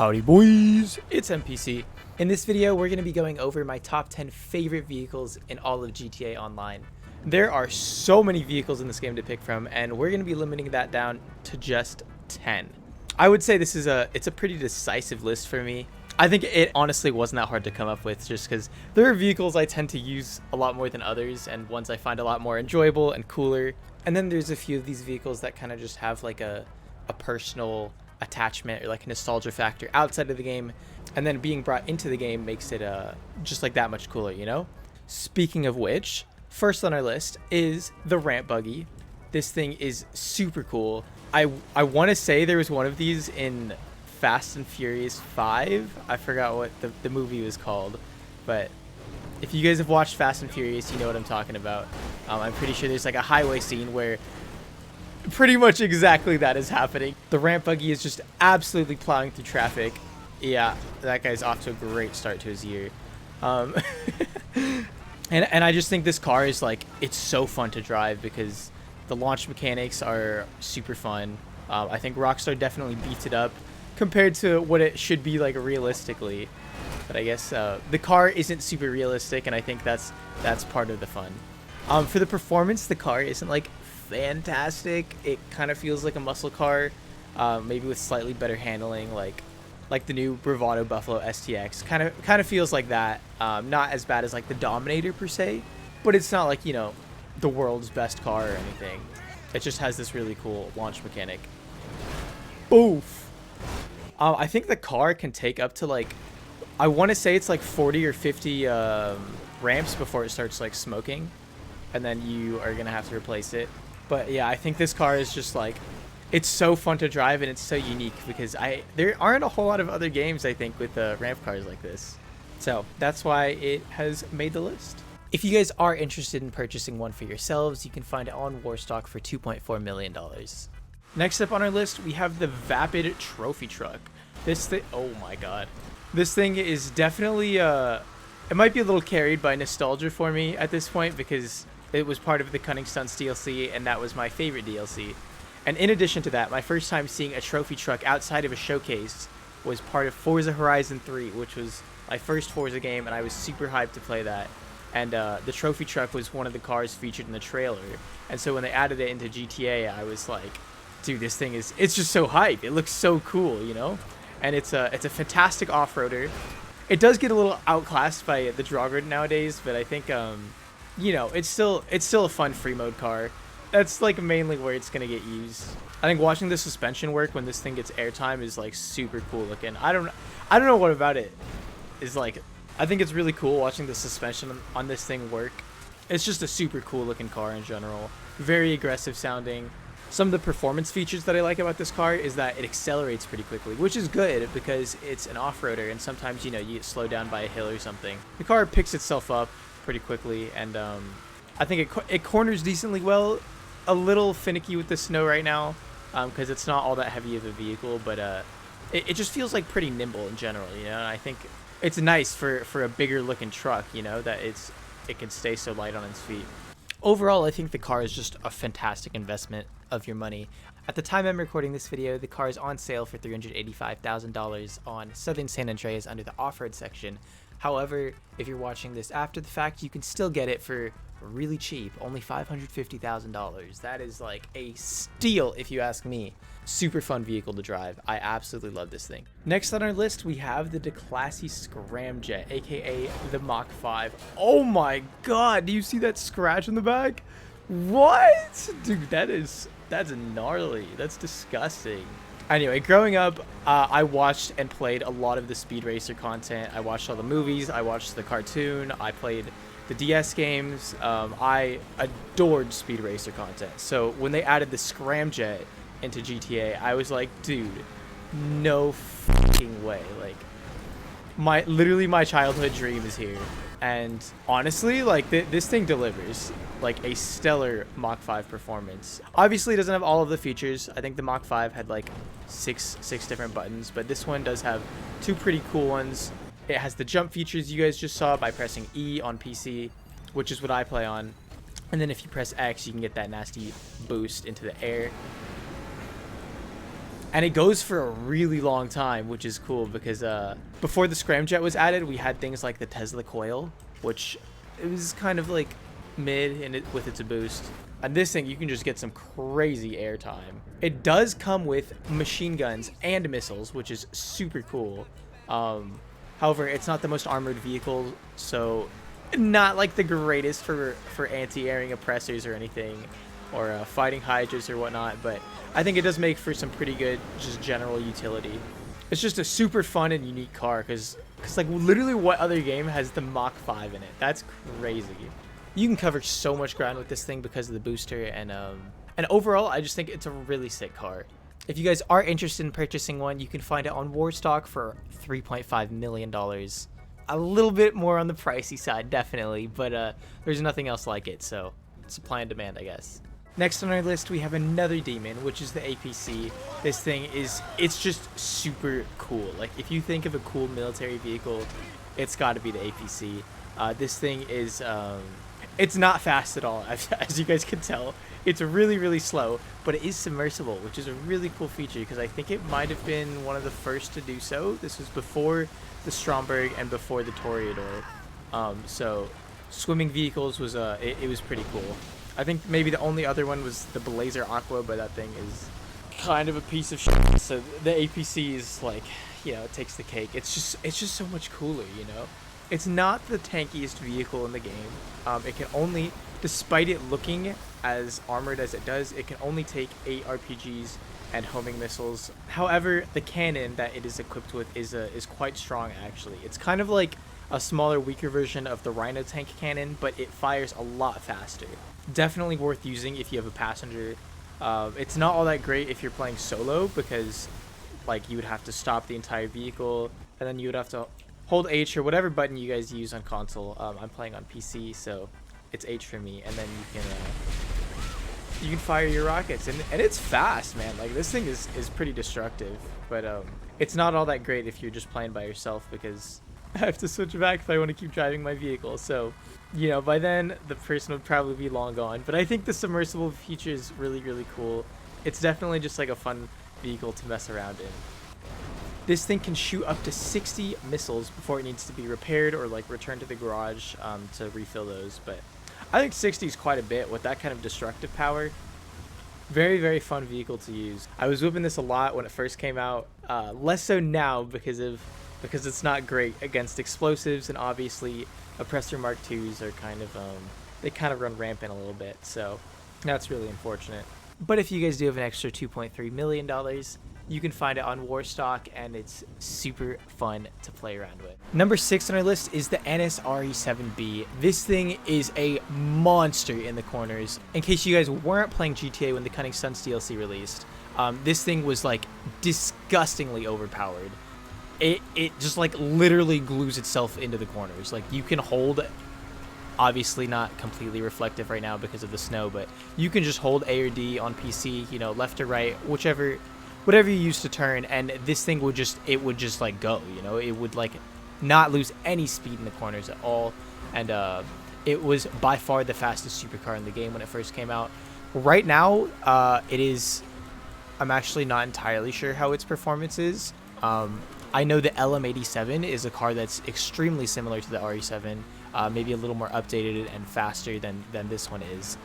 Howdy boys, it's MPC. In this video, we're going to be going over my top 10 favorite vehicles in all of GTA Online. There are so many vehicles in this game to pick from, and we're going to be limiting that down to just 10. I would say it's a pretty decisive list for me. I think it honestly wasn't that hard to come up with, just because there are vehicles I tend to use a lot more than others, and ones I find a lot more enjoyable and cooler. And then there's a few of these vehicles that kind of just have like a personal attachment or like a nostalgia factor outside of the game, and then being brought into the game makes it just like that much cooler, you know? Speaking of which, first on our list is the ramp buggy. This thing is super cool. I want to say there was one of these in Fast and Furious 5. I forgot what the movie was called, but if you guys have watched Fast and Furious, you know what I'm talking about. I'm pretty sure there's like a highway scene where pretty much exactly that is happening. The ramp buggy is just absolutely plowing through traffic. Yeah, that guy's off to a great start to his year. And I just think this car is like, it's so fun to drive because the launch mechanics are super fun. I think Rockstar definitely beats it up compared to what it should be like realistically. But I guess the car isn't super realistic, and I think that's part of the fun. For the performance, the car isn't like fantastic. It kind of feels like a muscle car, maybe with slightly better handling, like the new Bravado Buffalo STX. Kind of feels like that. Not as bad as like the Dominator per se, but it's not like, you know, the world's best car or anything. It just has this really cool launch mechanic. Oof. I think the car can take up to like, I want to say it's like 40 or 50 ramps before it starts like smoking, and then you are gonna have to replace it. But yeah, I think this car is just like, it's so fun to drive, and it's so unique because there aren't a whole lot of other games, I think, with ramp cars like this. So that's why it has made the list. If you guys are interested in purchasing one for yourselves, you can find it on Warstock for $2.4 million. Next up on our list, we have the Vapid Trophy Truck. This thing, oh my god. This thing is definitely, it might be a little carried by nostalgia for me at this point because it was part of the Cunning Stunts DLC, and that was my favorite DLC. And in addition to that, my first time seeing a trophy truck outside of a showcase was part of Forza Horizon 3, which was my first Forza game, and I was super hyped to play that. And the trophy truck was one of the cars featured in the trailer. And so when they added it into GTA, I was like, dude, this thing it's just so hype. It looks so cool, you know? And it's a fantastic off-roader. It does get a little outclassed by the Draugr nowadays, but I think you know, it's still a fun free mode car. That's like mainly where it's gonna get used. I think watching the suspension work when this thing gets airtime is like super cool looking. I don't know what about it is like, I think it's really cool watching the suspension on this thing work. It's just a super cool looking car in general. Very aggressive sounding. Some of the performance features that I like about this car is that it accelerates pretty quickly, which is good because it's an off-roader, and sometimes, you know, you get slowed down by a hill or something. The car picks itself up pretty quickly, and I think it corners decently well. A little finicky with the snow right now because it's not all that heavy of a vehicle, but it just feels like pretty nimble in general, you know. And I think it's nice for a bigger looking truck, you know, that it can stay so light on its feet. Overall, I think the car is just a fantastic investment of your money. At the time I'm recording this video, the car is on sale for $385,000 on Southern San Andreas under the off-road section. However, if you're watching this after the fact, you can still get it for really cheap, only $550,000. That is like a steal if you ask me. Super fun vehicle to drive. I absolutely love this thing. Next on our list, we have the Declassy Scramjet, aka the Mach 5. Oh my god, do you see that scratch in the back? What? Dude, that's gnarly. That's disgusting. Anyway, growing up, I watched and played a lot of the Speed Racer content. I watched all the movies, I watched the cartoon, I played the DS games. I adored Speed Racer content. So when they added the Scramjet into GTA, I was like, dude, no fucking way. Like, literally my childhood dream is here. And honestly, like, this thing delivers like a stellar Mach 5 performance. Obviously, it doesn't have all of the features. I think the Mach 5 had like six different buttons, but this one does have two pretty cool ones. It has the jump features you guys just saw by pressing E on PC, which is what I play on. And then if you press X, you can get that nasty boost into the air. And it goes for a really long time, which is cool because before the scramjet was added, we had things like the Tesla coil, which it was kind of like mid in it with its boost. And this thing, you can just get some crazy airtime. It does come with machine guns and missiles, which is super cool. However, it's not the most armored vehicle, so not like the greatest for anti-airing oppressors or anything, or fighting Hydras or whatnot, but I think it does make for some pretty good just general utility. It's just a super fun and unique car because like literally what other game has the Mach 5 in it? That's crazy. You can cover so much ground with this thing because of the booster, and overall I just think it's a really sick car. If you guys are interested in purchasing one, you can find it on Warstock for $3.5 million. A little bit more on the pricey side, definitely, but there's nothing else like it, so supply and demand, I guess. Next on our list, we have another demon, which is the APC. This thing it's just super cool. Like, if you think of a cool military vehicle, it's got to be the APC. This thing is, it's not fast at all, as you guys can tell. It's really, really slow, but it is submersible, which is a really cool feature because I think it might have been one of the first to do so. This was before the Stromberg and before the Toreador. So swimming vehicles was it was pretty cool. I think maybe the only other one was the Blazer Aqua, but that thing is kind of a piece of shit. So the APC is like, you know, it takes the cake. It's just so much cooler, you know. It's not the tankiest vehicle in the game. It can only, despite it looking as armored as it does, it can only take 8 RPGs and homing missiles. However, the cannon that it is equipped with is quite strong, actually. It's kind of like a smaller, weaker version of the Rhino tank cannon, but it fires a lot faster. Definitely worth using if you have a passenger. It's not all that great if you're playing solo because, like, you would have to stop the entire vehicle, and then you would have to hold H or whatever button you guys use on console. I'm playing on PC, so it's H for me, and then you can fire your rockets, and it's fast, man. Like, this thing is pretty destructive, but it's not all that great if you're just playing by yourself because I have to switch back if I want to keep driving my vehicle. So, you know, by then the person would probably be long gone, but I think the submersible feature is really, really cool. It's definitely just like a fun vehicle to mess around in. This thing can shoot up to 60 missiles before it needs to be repaired or like returned to the garage to refill those, but I think 60 is quite a bit with that kind of destructive power. Very, very fun vehicle to use. I was whipping this a lot when it first came out, less so now because it's not great against explosives, and obviously Oppressor Mark IIs are kind of they kind of run rampant a little bit, so that's really unfortunate. But if you guys do have an extra $2.3 million, you can find it on Warstock, and it's super fun to play around with. Number 6 on our list is the NSRE7B. This thing is a monster in the corners. In case you guys weren't playing GTA when the Cunning Suns DLC released, this thing was like disgustingly overpowered. It just like literally glues itself into the corners. Like, you can hold, obviously not completely reflective right now because of the snow, but you can just hold A or D on PC, you know, left or right, whatever you use to turn, and this thing would just like go, you know. It would like not lose any speed in the corners at all, and it was by far the fastest supercar in the game when it first came out. Right now, it is, I'm actually not entirely sure how its performance is. I know the LM87 is a car that's extremely similar to the RE7, maybe a little more updated and faster than this one is.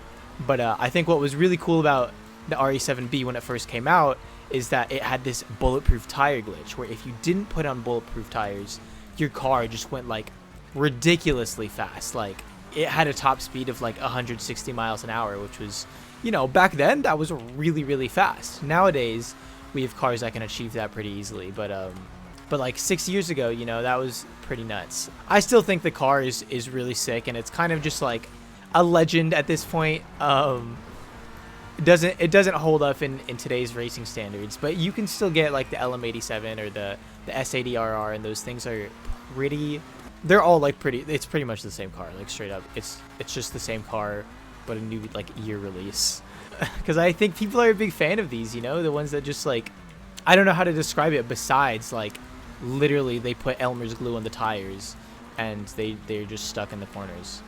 But I think what was really cool about the RE7B when it first came out is that it had this bulletproof tire glitch where if you didn't put on bulletproof tires, your car just went like ridiculously fast. Like, it had a top speed of like 160 miles an hour, which was, you know, back then that was really, really fast. Nowadays we have cars that can achieve that pretty easily, but like 6 years ago, you know, that was pretty nuts. I still think the car is really sick, and it's kind of just like a legend at this point. It doesn't hold up in today's racing standards, but you can still get like the LM87 or the S80RR, and those things are pretty, they're all like pretty, it's pretty much the same car, like straight up. It's just the same car, but a new like year release. Because I think people are a big fan of these, you know, the ones that just like, I don't know how to describe it besides like literally they put Elmer's glue on the tires and they're just stuck in the corners.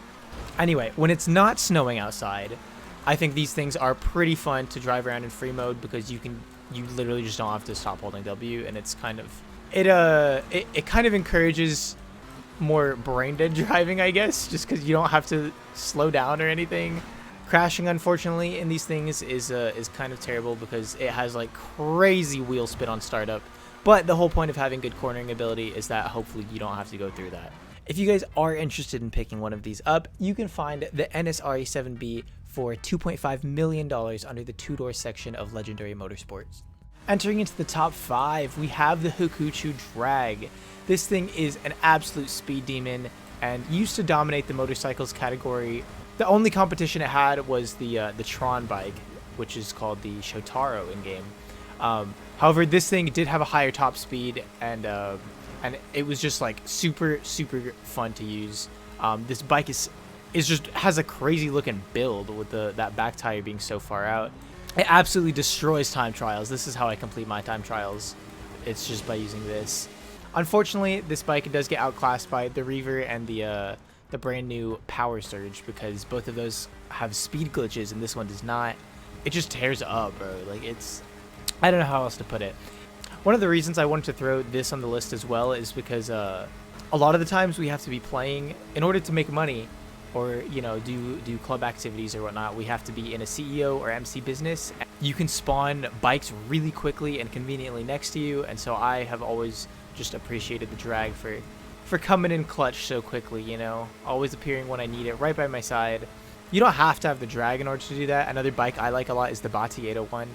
Anyway, when it's not snowing outside, I think these things are pretty fun to drive around in free mode because you can you literally just don't have to stop holding W, and it's kind of it kind of encourages more brain dead driving, I guess, just because you don't have to slow down or anything. Crashing, unfortunately, in these things is kind of terrible because it has like crazy wheel spin on startup. But the whole point of having good cornering ability is that hopefully you don't have to go through that. If you guys are interested in picking one of these up, you can find the NSRE7B for $2.5 million under the two-door section of Legendary Motorsports. Entering into the top 5, we have the Hokuchu Drag. This thing is an absolute speed demon and used to dominate the motorcycles category. The only competition it had was the Tron bike, which is called the Shotaro in-game. However, this thing did have a higher top speed, and it was just like super fun to use. This bike is just has a crazy looking build with that back tire being so far out. It absolutely destroys time trials. This is how I complete my time trials. It's just by using this. Unfortunately, this bike does get outclassed by the Reaver and the brand new Power Surge, because both of those have speed glitches and this one does not. It just tears up, bro. Like, I don't know how else to put it. One of the reasons I wanted to throw this on the list as well is because a lot of the times we have to be playing in order to make money, or do club activities or whatnot. We have to be in a CEO or MC business. You can spawn bikes really quickly and conveniently next to you, and so I have always just appreciated the Drag for coming in clutch so quickly, always appearing when I need it, right by my side. You don't have to have the Drag in order to do that. Another bike I like a lot is the Bati 801.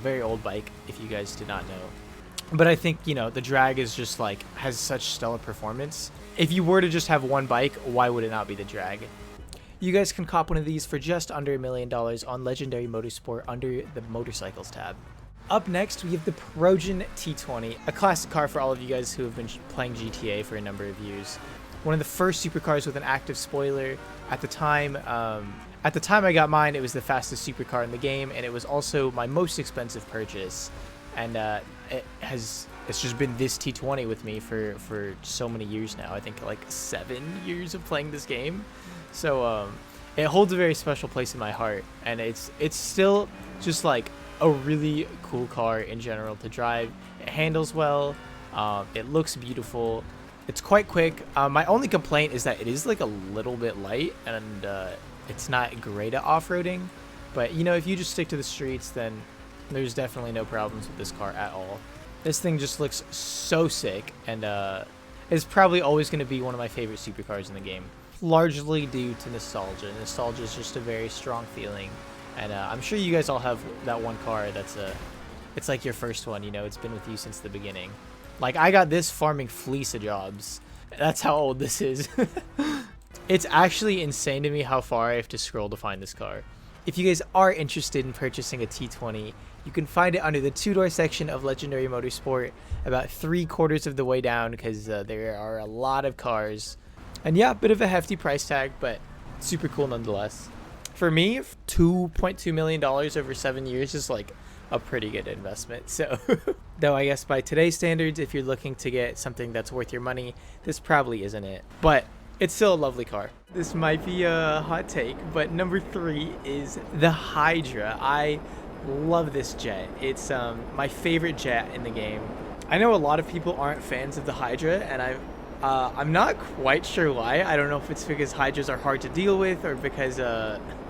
Very old bike, if you guys did not know. But I think, the Drag is just like, has such stellar performance. If you were to just have one bike, why would it not be the Drag? You guys can cop one of these for just under $1 million on Legendary Motorsport under the Motorcycles tab. Up next, we have the Progen T20, a classic car for all of you guys who have been playing GTA for a number of years. One of the first supercars with an active spoiler. At the time I got mine, it was the fastest supercar in the game, and it was also my most expensive purchase. And it's just been this T20 with me for so many years now. I think like 7 years of playing this game. So it holds a very special place in my heart, and it's still just like a really cool car in general to drive. It handles well. It looks beautiful. It's quite quick. My only complaint is that it is like a little bit light, and it's not great at off-roading. But if you just stick to the streets, then there's definitely no problems with this car at all. This thing just looks so sick, and is probably always going to be one of my favorite supercars in the game, largely due to nostalgia. Nostalgia is just a very strong feeling, and I'm sure you guys all have that one car that's it's like your first one. It's been with you since the beginning. Like, I got this farming fleece jobs. That's how old this is. It's actually insane to me how far I have to scroll to find this car. If you guys are interested in purchasing a T20, you can find it under the two-door section of Legendary Motorsport, about 3/4 of the way down, because there are a lot of cars. And yeah, a bit of a hefty price tag, but super cool nonetheless. For me, $2.2 million over 7 years is like a pretty good investment. So, though I guess by today's standards, if you're looking to get something that's worth your money, this probably isn't it. But it's still a lovely car. This might be a hot take, but number 3 is the Hydra. I love this jet. It's my favorite jet in the game. I know a lot of people aren't fans of the Hydra, and I'm not quite sure why. I don't know if it's because Hydras are hard to deal with, or because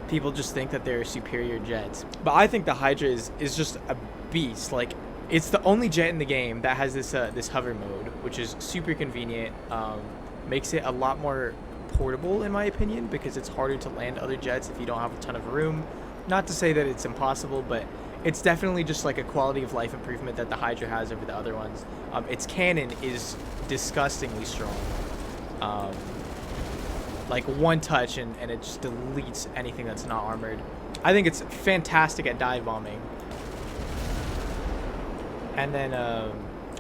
people just think that they're superior jets. But I think the Hydra is just a beast. Like, it's the only jet in the game that has this hover mode, which is super convenient. Makes it a lot more portable, in my opinion, because it's harder to land other jets if you don't have a ton of room. Not to say that it's impossible, but it's definitely just like a quality of life improvement that the Hydra has over the other ones. Its cannon is disgustingly strong. Like, one touch and it just deletes anything that's not armored. I think it's fantastic at dive bombing. And then,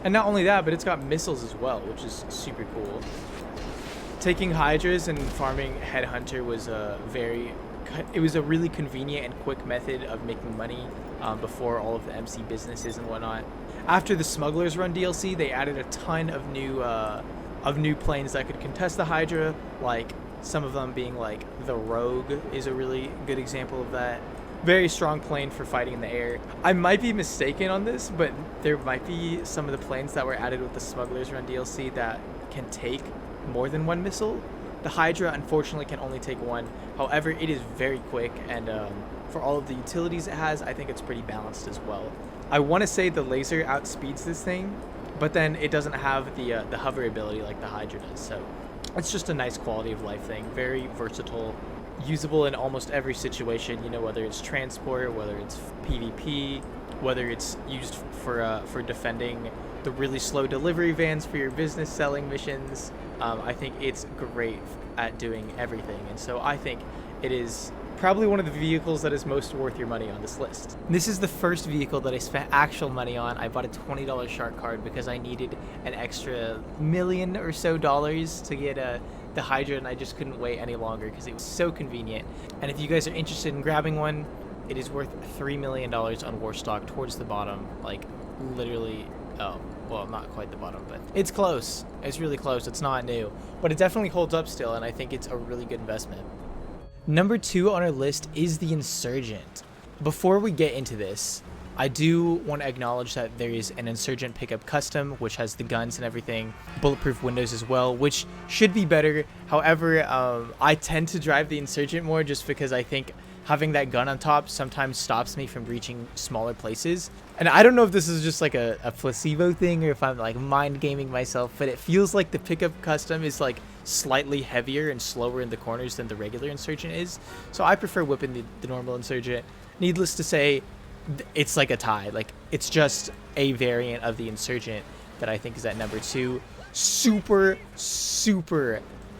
and not only that, but it's got missiles as well, which is super cool. Taking Hydras and farming Headhunter was a really convenient and quick method of making money before all of the MC businesses and whatnot. After the Smugglers Run DLC, they added a ton of new planes that could contest the Hydra, like some of them being like the Rogue is a really good example of that. Very strong plane for fighting in the air. I might be mistaken on this, but there might be some of the planes that were added with the Smugglers Run DLC that can take more than one missile. The Hydra, unfortunately, can only take one. However, it is very quick, and for all of the utilities it has, I think it's pretty balanced as well. I want to say the laser outspeeds this thing, but then it doesn't have the hover ability like the Hydra does. So it's just a nice quality of life thing. Very versatile, usable in almost every situation. You know, whether it's transport, whether it's PvP, whether it's used for defending the really slow delivery vans for your business selling missions. I think it's great at doing everything, and so I think it is probably one of the vehicles that is most worth your money on this list. This is the first vehicle that I spent actual money on. I bought a $20 shark card because I needed an extra $1 or so to get the Hydra, and I just couldn't wait any longer because it was so convenient. And if you guys are interested in grabbing one, it is worth $3 million on Warstock towards the bottom, like literally. Oh, well, not quite the bottom, but it's close. It's really close. It's not new, but it definitely holds up still, and I think it's a really good investment. Number 2 on our list is the Insurgent. Before we get into this, I do want to acknowledge that there is an Insurgent pickup custom, which has the guns and everything, bulletproof windows as well, which should be better. However, I tend to drive the Insurgent more just because I think having that gun on top sometimes stops me from reaching smaller places. And I don't know if this is just like a placebo thing or if I'm like mind gaming myself, but it feels like the pickup custom is like slightly heavier and slower in the corners than the regular Insurgent is. So I prefer whipping the normal Insurgent. Needless to say, it's like a tie. Like, it's just a variant of the Insurgent that I think is at number 2. Super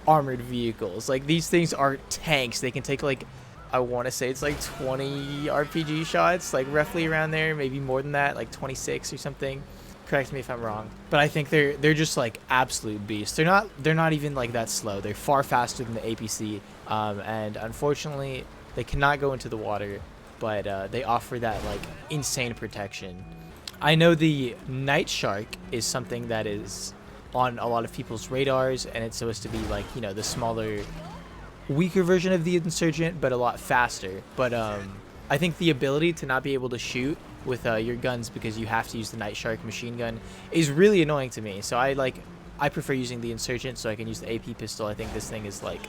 armored vehicles. Like, these things are tanks. They can take like, I want to say it's like 20 RPG shots, like roughly around there, maybe more than that, like 26 or something. Correct me if I'm wrong, but I think they're just like absolute beasts. They're not even like that slow. They're far faster than the APC, and unfortunately they cannot go into the water, but they offer that like insane protection. I know the Night Shark is something that is on a lot of people's radars, and it's supposed to be like, you know, the smaller, weaker version of the Insurgent, but a lot faster. But I think the ability to not be able to shoot with your guns because you have to use the Night Shark machine gun is really annoying to me. So I prefer using the Insurgent so I can use the AP pistol. I think this thing is like,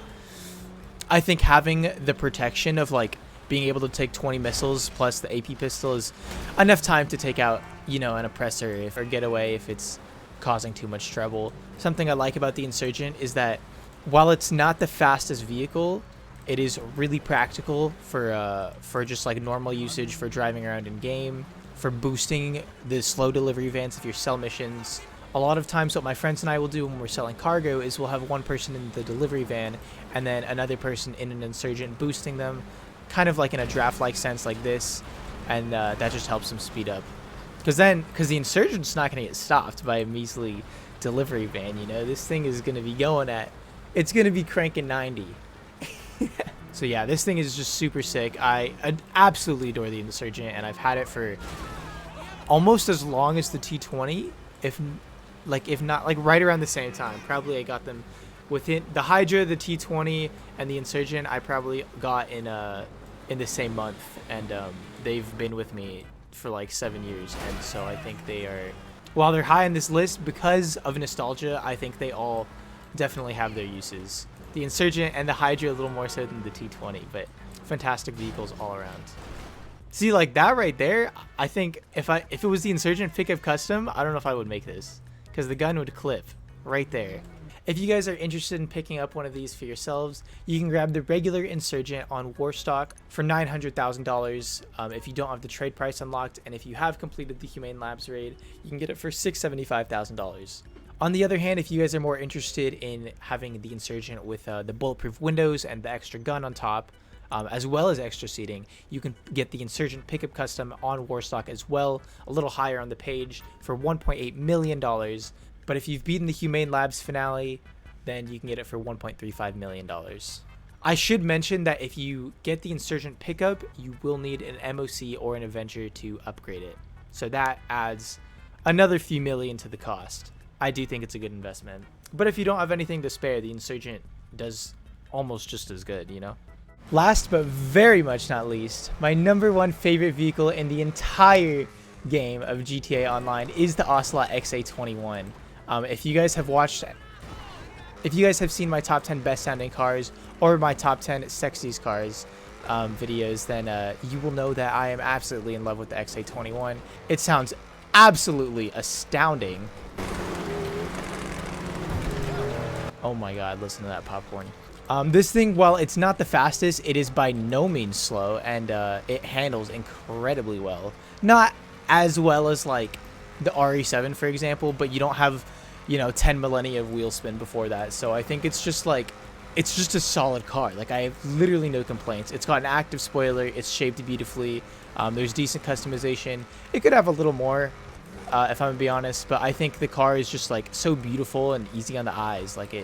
I think having the protection of like being able to take 20 missiles plus the AP pistol is enough time to take out, you know, an oppressor or get away if it's causing too much trouble. Something I like about the Insurgent is that while it's not the fastest vehicle, it is really practical for just like normal usage, for driving around in game, for boosting the slow delivery vans if you sell missions. A lot of times what my friends and I will do when we're selling cargo is we'll have one person in the delivery van and then another person in an Insurgent boosting them, kind of like in a draft-like sense like this, and that just helps them speed up. Because the Insurgent's not going to get stopped by a measly delivery van, you know? This thing is going to be going at, it's going to be cranking 90. So yeah, this thing is just super sick. I absolutely adore the Insurgent, and I've had it for almost as long as the T20, if not like right around the same time. Probably I got them within the Hydra, the T20, and the Insurgent. I probably got in the same month, and they've been with me for like 7 years, and so I think they are, while they're high on this list because of nostalgia, I think they all definitely have their uses. The Insurgent and the Hydra a little more so than the T20, but fantastic vehicles all around. See, like that right there, I think if it was the Insurgent pickup custom, I don't know if I would make this because the gun would clip right there. If you guys are interested in picking up one of these for yourselves, you can grab the regular Insurgent on Warstock for $900,000 if you don't have the trade price unlocked, and if you have completed the Humane Labs raid, you can get it for $675,000. On the other hand, if you guys are more interested in having the Insurgent with the bulletproof windows and the extra gun on top, as well as extra seating, you can get the Insurgent pickup custom on Warstock as well, a little higher on the page for $1.8 million. But if you've beaten the Humane Labs finale, then you can get it for $1.35 million. I should mention that if you get the Insurgent pickup, you will need an MOC or an Avenger to upgrade it. So that adds another few million to the cost. I do think it's a good investment. But if you don't have anything to spare, the Insurgent does almost just as good, you know? Last but very much not least, my number one favorite vehicle in the entire game of GTA Online is the Ocelot XA21. If you guys have watched, if you guys have seen my top 10 best sounding cars or my top 10 sexiest cars videos, then you will know that I am absolutely in love with the XA21. It sounds absolutely astounding. Oh my god, listen to that popcorn. This thing, while it's not the fastest, it is by no means slow, and it handles incredibly well. Not as well as like the RE7, for example, but you don't have, you know, 10 millennia of wheel spin before that. So I think it's just like, it's just a solid car. Like, I have literally no complaints. It's got an active spoiler. It's shaped beautifully. There's decent customization. It could have a little more, if I'm gonna be honest, but I think the car is just like so beautiful and easy on the eyes. Like,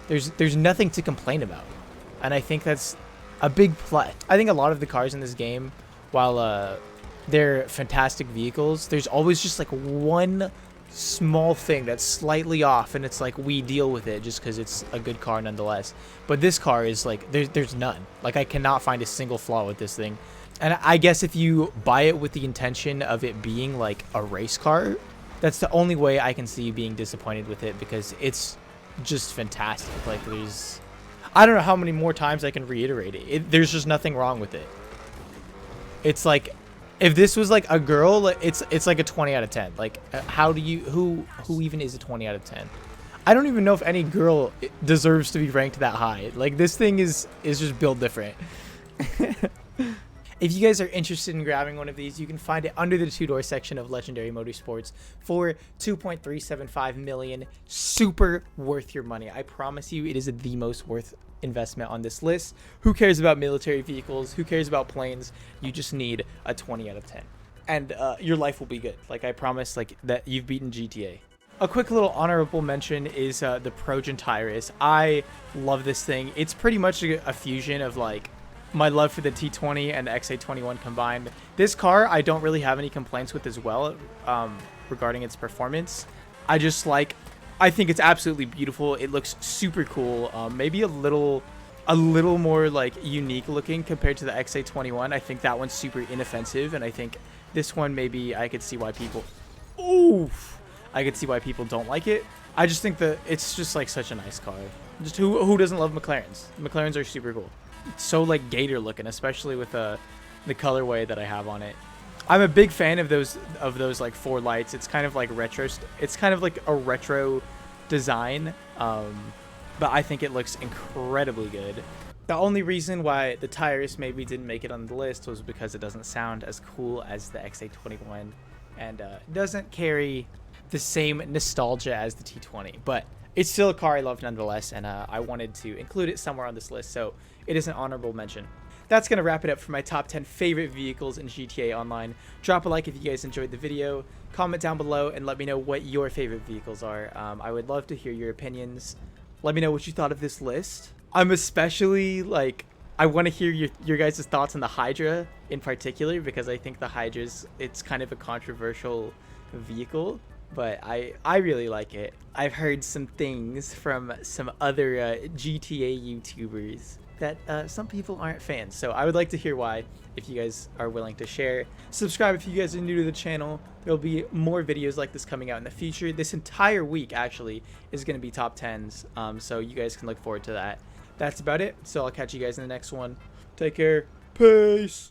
there's nothing to complain about, and I think that's a big plus. I think a lot of the cars in this game, while they're fantastic vehicles, there's always just like one small thing that's slightly off, and it's like we deal with it just because it's a good car nonetheless. But this car is like there's none. Like, I cannot find a single flaw with this thing. And I guess if you buy it with the intention of it being like a race car, that's the only way I can see you being disappointed with it, because it's just fantastic. Like, I don't know how many more times I can reiterate it. There's just nothing wrong with it. It's like, if this was like a girl, it's like a 20 out of 10. Like, how do you, who even is a 20 out of 10? I don't even know if any girl deserves to be ranked that high. Like, this thing is just built different. If you guys are interested in grabbing one of these, you can find it under the two-door section of Legendary Motorsports for $2.375 million. Super worth your money. I promise you, it is the most worth investment on this list. Who cares about military vehicles? Who cares about planes? You just need a 20 out of 10. And your life will be good. Like, I promise, like, that you've beaten GTA. A quick little honorable mention is the Progen Tyrus. I love this thing. It's pretty much a fusion of, like, my love for the T20 and the XA21 combined. This car, I don't really have any complaints with as well regarding its performance. I think it's absolutely beautiful. It looks super cool. Maybe a little more like unique looking compared to the XA21. I think that one's super inoffensive, and I think this one, maybe I could see why people, I could see why people don't like it. I just think that it's just like such a nice car. Just who doesn't love McLarens? McLarens are super cool. It's so like gator looking, especially with the colorway that I have on it. I'm a big fan of those like four lights. It's kind of like retro. It's kind of like a retro design, but I think it looks incredibly good. The only reason why the Tyrus maybe didn't make it on the list was because it doesn't sound as cool as the XA21, and doesn't carry the same nostalgia as the T20. But it's still a car I love nonetheless, and I wanted to include it somewhere on this list, so it is an honorable mention. That's going to wrap it up for my top 10 favorite vehicles in GTA Online. Drop a like if you guys enjoyed the video, comment down below, and let me know what your favorite vehicles are. I would love to hear your opinions. Let me know what you thought of this list. I'm especially, like, I want to hear your guys' thoughts on the Hydra in particular, because I think the Hydra's, it's kind of a controversial vehicle, but I really like it. I've heard some things from some other GTA YouTubers that some people aren't fans, so I would like to hear why, if you guys are willing to share. Subscribe if you guys are new to the channel. There'll be more videos like this coming out in the future. This entire week actually is going to be top 10s, so you guys can look forward to that. That's about it, so I'll catch you guys in the next one. Take care. Peace.